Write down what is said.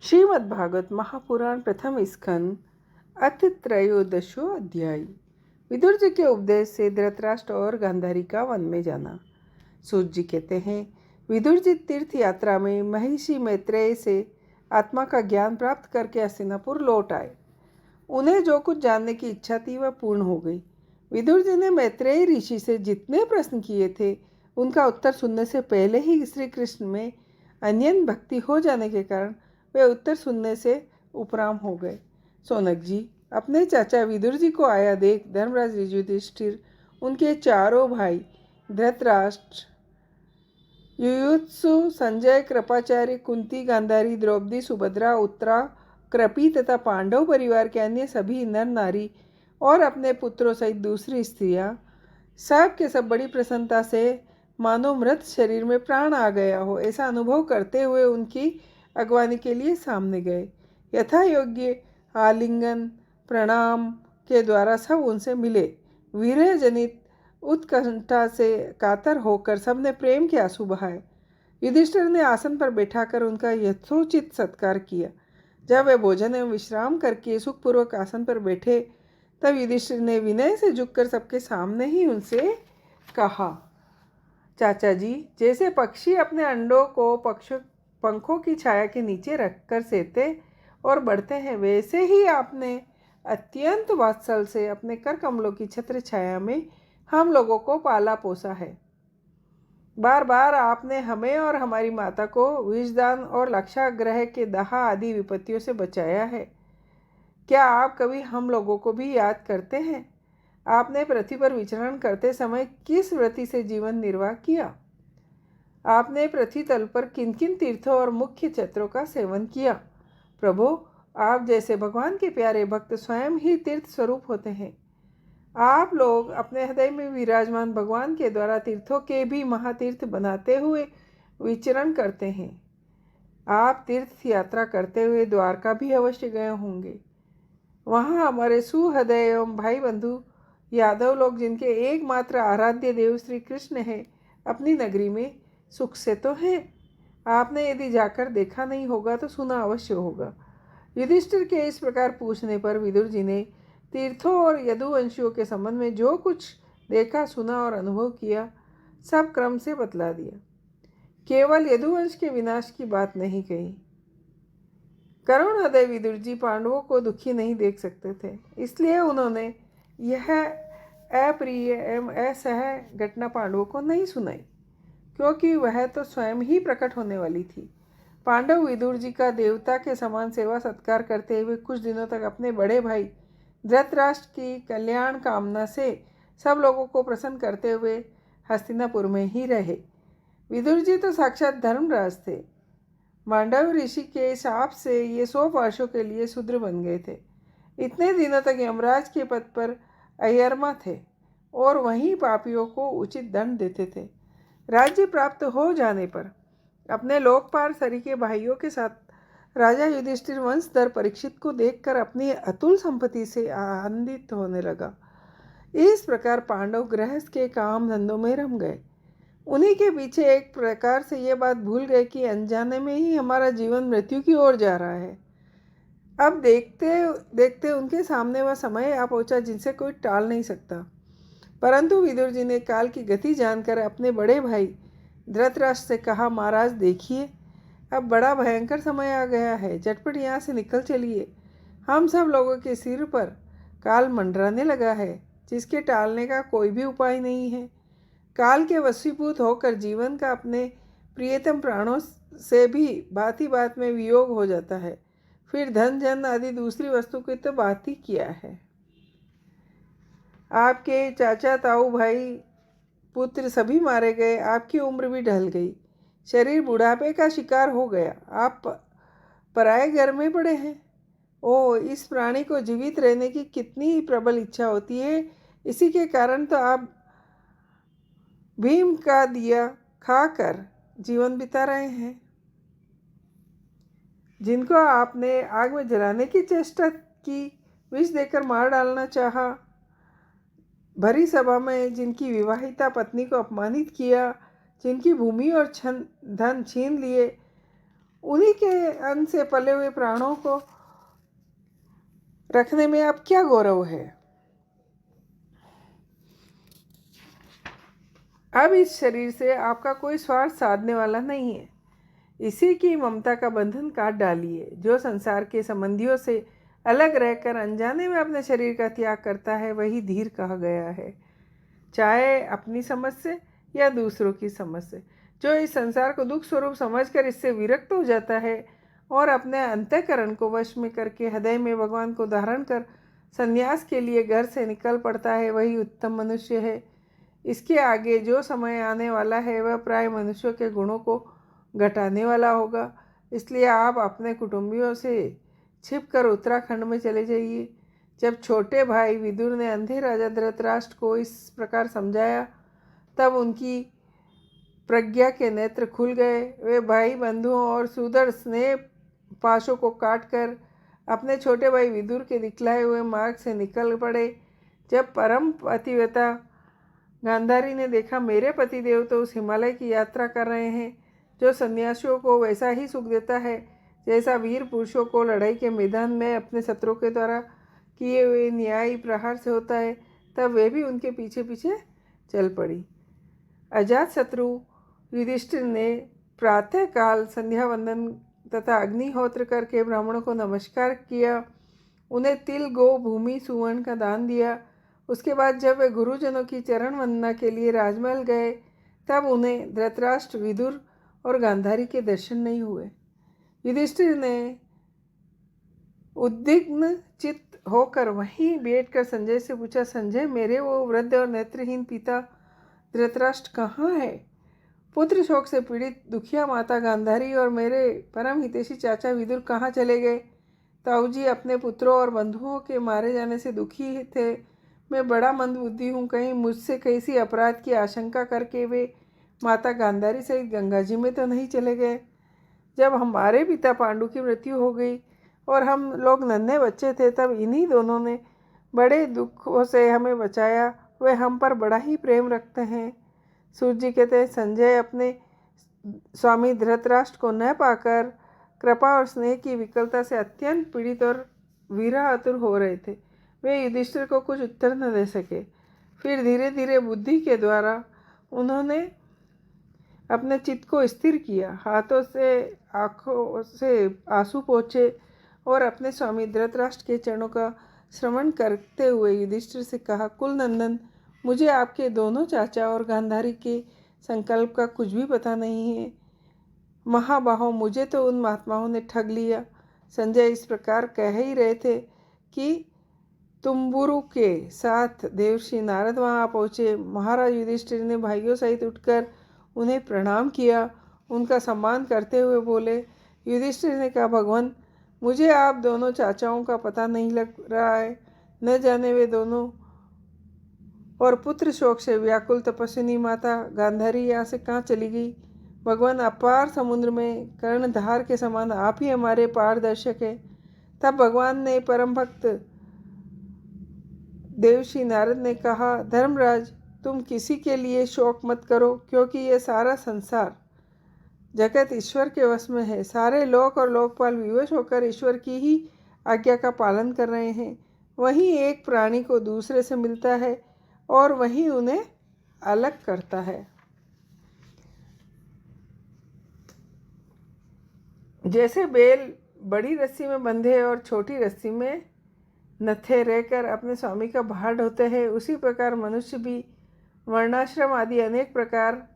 श्रीमद्भागवत महापुराण प्रथम स्कंद अथ त्रयोदशो अध्याय। विदुर जी के उपदेश से धृतराष्ट्र और गांधारी का वन में जाना। सूत जी कहते हैं, विदुर जी तीर्थ यात्रा में महर्षि मैत्रेय से आत्मा का ज्ञान प्राप्त करके हस्तिनापुर लौट आए। उन्हें जो कुछ जानने की इच्छा थी वह पूर्ण हो गई। विदुर जी ने मैत्रेय ऋषि से जितने प्रश्न किए थे उनका उत्तर सुनने से पहले ही श्री कृष्ण में अन्यन भक्ति हो जाने के कारण वे उत्तर सुनने से उपराम हो गए। सोनक जी अपने चाचा विदुर जी को आया देख धर्मराज युधिष्ठिर, उनके चारों भाई धृतराष्ट्र, युयुत्सु, संजय, कृपाचार्य, कुंती, गांधारी, द्रौपदी, सुभद्रा, उत्तरा, कृपि तथा पांडव परिवार के अन्य सभी नर नारी और अपने पुत्रों सहित दूसरी स्त्रियां सब के सब बड़ी प्रसन्नता से मानो मृत शरीर में प्राण आ गया हो ऐसा अनुभव करते हुए उनकी अगवानी के लिए सामने गए। यथा योग्य आलिंगन प्रणाम के द्वारा सब उनसे मिले। विरह जनित उत्कंठा से कातर होकर सबने प्रेम के आंसू बहाए। युधिष्ठिर ने आसन पर बैठाकर उनका यथोचित सत्कार किया। जब वे भोजन एवं विश्राम करके सुखपूर्वक आसन पर बैठे तब युधिष्ठिर ने विनय से झुककर सबके सामने ही उनसे कहा, चाचा जी, जैसे पक्षी अपने अंडों को पंखों की छाया के नीचे रखकर सेते और बढ़ते हैं, वैसे ही आपने अत्यंत वात्सल से अपने कर कमलों की छत्र छाया में हम लोगों को पाला पोसा है। बार बार आपने हमें और हमारी माता को विषदान और लक्षाग्रह के दाह आदि विपत्तियों से बचाया है। क्या आप कभी हम लोगों को भी याद करते हैं? आपने पृथ्वी पर विचरण करते समय किस वृत्ति से जीवन निर्वाह किया? आपने पृथ्वी तल पर किन किन तीर्थों और मुख्य क्षेत्रों का सेवन किया? प्रभु, आप जैसे भगवान के प्यारे भक्त स्वयं ही तीर्थ स्वरूप होते हैं। आप लोग अपने हृदय में विराजमान भगवान के द्वारा तीर्थों के भी महातीर्थ बनाते हुए विचरण करते हैं। आप तीर्थ यात्रा करते हुए द्वारका भी अवश्य गए होंगे। वहाँ हमारे सुहृदय एवं भाई बंधु यादव लोग, जिनके एकमात्र आराध्य देव श्री कृष्ण है, अपनी नगरी में सुख से तो हैं। आपने यदि जाकर देखा नहीं होगा तो सुना अवश्य होगा। युधिष्ठिर के इस प्रकार पूछने पर विदुर जी ने तीर्थों और यदुवंशियों के संबंध में जो कुछ देखा, सुना और अनुभव किया सब क्रम से बतला दिया। केवल यदुवंश के विनाश की बात नहीं कही। करुण हृदय विदुर जी पांडवों को दुखी नहीं देख सकते थे, इसलिए उन्होंने यह अप्रिय एवं असह्य घटना पांडवों को नहीं सुनाई, क्योंकि वह तो स्वयं ही प्रकट होने वाली थी। पांडव विदुर जी का देवता के समान सेवा सत्कार करते हुए कुछ दिनों तक अपने बड़े भाई धृतराष्ट्र की कल्याण कामना से सब लोगों को प्रसन्न करते हुए हस्तिनापुर में ही रहे। विदुर जी तो साक्षात धर्मराज थे। मांडव ऋषि के शाप से ये 100 वर्षों के लिए शूद्र बन गए थे। इतने दिनों तक यमराज के पद पर अयरमा थे और वहीं पापियों को उचित दंड देते थे। राज्य प्राप्त हो जाने पर अपने लोकपाल सरीखे भाइयों के साथ राजा युधिष्ठिर वंशधर परीक्षित को देखकर अपनी अतुल संपत्ति से आनंदित होने लगा। इस प्रकार पांडव गृहस्थ के काम धंधों में रम गए। उन्हीं के पीछे एक प्रकार से ये बात भूल गए कि अनजाने में ही हमारा जीवन मृत्यु की ओर जा रहा है। अब देखते देखते उनके सामने वह समय आ पहुंचा जिनसे कोई टाल नहीं सकता। परंतु विदुर जी ने काल की गति जानकर अपने बड़े भाई धृतराष्ट्र से कहा, महाराज देखिए, अब बड़ा भयंकर समय आ गया है, झटपट यहाँ से निकल चलिए। हम सब लोगों के सिर पर काल मंडराने लगा है, जिसके टालने का कोई भी उपाय नहीं है। काल के वशीभूत होकर जीवन का अपने प्रियतम प्राणों से भी बात ही बात में वियोग हो जाता है, फिर धन जन आदि दूसरी वस्तु की तो बात ही किया है। आपके चाचा, ताऊ, भाई, पुत्र सभी मारे गए, आपकी उम्र भी ढल गई, शरीर बुढ़ापे का शिकार हो गया, आप पराए घर में पड़े हैं। ओ, इस प्राणी को जीवित रहने की कितनी प्रबल इच्छा होती है। इसी के कारण तो आप भीम का दिया खाकर जीवन बिता रहे हैं। जिनको आपने आग में जलाने की चेष्टा की, विष देकर मार डालना चाहा, भरी सभा में जिनकी विवाहिता पत्नी को अपमानित किया, जिनकी भूमि और धन छीन लिए, उन्हीं के अन्न से पले हुए प्राणों को रखने में अब क्या गौरव है। अब इस शरीर से आपका कोई स्वार्थ साधने वाला नहीं है। इसी की ममता का बंधन काट डालिए। जो संसार के संबंधियों से अलग रहकर अनजाने में अपने शरीर का त्याग करता है वही धीर कहा गया है, चाहे अपनी समझ से या दूसरों की समझ से। जो इस संसार को दुख स्वरूप समझकर इससे विरक्त हो जाता है और अपने अंतःकरण को वश में करके हृदय में भगवान को धारण कर संन्यास के लिए घर से निकल पड़ता है वही उत्तम मनुष्य है। इसके आगे जो समय आने वाला है वह प्राय मनुष्यों के गुणों को घटाने वाला होगा। इसलिए आप अपने कुटुंबियों से छिपकर उत्तराखंड में चले जाइए। जब छोटे भाई विदुर ने अंधे राजा धृतराष्ट्र को इस प्रकार समझाया तब उनकी प्रज्ञा के नेत्र खुल गए। वे भाई बंधुओं और सुदृढ़ स्नेह पाशों को काटकर अपने छोटे भाई विदुर के दिखलाए हुए मार्ग से निकल पड़े। जब परम पतिव्रता गांधारी ने देखा मेरे पतिदेव तो उस हिमालय की यात्रा कर रहे हैं जो सन्यासियों को वैसा ही सुख देता है जैसा वीर पुरुषों को लड़ाई के मैदान में अपने शत्रु के द्वारा किए हुए न्यायी प्रहार से होता है, तब वे भी उनके पीछे पीछे चल पड़ी। अजात शत्रु युधिष्ठिर ने प्रातःकाल संध्या वंदन तथा अग्निहोत्र करके ब्राह्मणों को नमस्कार किया, उन्हें तिल गो भूमि सुवर्ण का दान दिया। उसके बाद जब वे गुरुजनों की चरण वंदना के लिए राजमहल गए तब उन्हें धृतराष्ट्र, विदुर और गांधारी के दर्शन नहीं हुए। युधिष्ठिर ने उद्विग्न चित्त होकर वहीं बैठकर संजय से पूछा, संजय, मेरे वो वृद्ध और नेत्रहीन पिता धृतराष्ट्र कहाँ है? पुत्र शोक से पीड़ित दुखिया माता गांधारी और मेरे परम हितैषी चाचा विदुर कहाँ चले गए? ताऊजी अपने पुत्रों और बंधुओं के मारे जाने से दुखी थे। मैं बड़ा मंदबुद्धि हूँ, कहीं मुझसे कैसी अपराध की आशंका करके वे माता गांधारी सहित गंगा जी में तो नहीं चले गए। जब हमारे पिता पांडु की मृत्यु हो गई और हम लोग नन्हे बच्चे थे तब इन्हीं दोनों ने बड़े दुखों से हमें बचाया। वे हम पर बड़ा ही प्रेम रखते हैं। सूर्य जी कहते हैं, संजय अपने स्वामी धृतराष्ट्र को न पाकर कृपा और स्नेह की विकलता से अत्यंत पीड़ित और वीरातुर हो रहे थे। वे युधिष्ठिर को कुछ उत्तर न दे सके। फिर धीरे धीरे बुद्धि के द्वारा उन्होंने अपने चित्त को स्थिर किया, हाथों से आँखों से आंसू पोंछे और अपने स्वामी धृतराष्ट्र के चरणों का श्रवण करते हुए युधिष्ठिर से कहा, कुलनंदन, मुझे आपके दोनों चाचा और गांधारी के संकल्प का कुछ भी पता नहीं है। महाबाहो, मुझे तो उन महात्माओं ने ठग लिया। संजय इस प्रकार कह ही रहे थे कि तुम्बुरु के साथ देवर्षि नारद वहाँ पहुँचे। महाराज युधिष्ठिर ने भाइयों सहित उठकर उन्हें प्रणाम किया। उनका सम्मान करते हुए बोले, युधिष्ठिर ने कहा, भगवान, मुझे आप दोनों चाचाओं का पता नहीं लग रहा है। न जाने वे दोनों और पुत्र शोक से व्याकुल तपस्विनी माता गांधारी यहाँ से कहाँ चली गई। भगवान, अपार समुद्र में कर्णधार के समान आप ही हमारे पारदर्शक हैं। तब भगवान ने परम भक्त देवर्षि नारद ने कहा, धर्मराज, तुम किसी के लिए शोक मत करो, क्योंकि ये सारा संसार जगत ईश्वर के वश में है। सारे लोक और लोकपाल विवश होकर ईश्वर की ही आज्ञा का पालन कर रहे हैं। वहीं एक प्राणी को दूसरे से मिलता है और वहीं उन्हें अलग करता है। जैसे बैल बड़ी रस्सी में बंधे और छोटी रस्सी में नत्थे रहकर अपने स्वामी का भार ढोते हैं, उसी प्रकार मनुष्य भी वर्णाश्रम आदि अनेक प्रकार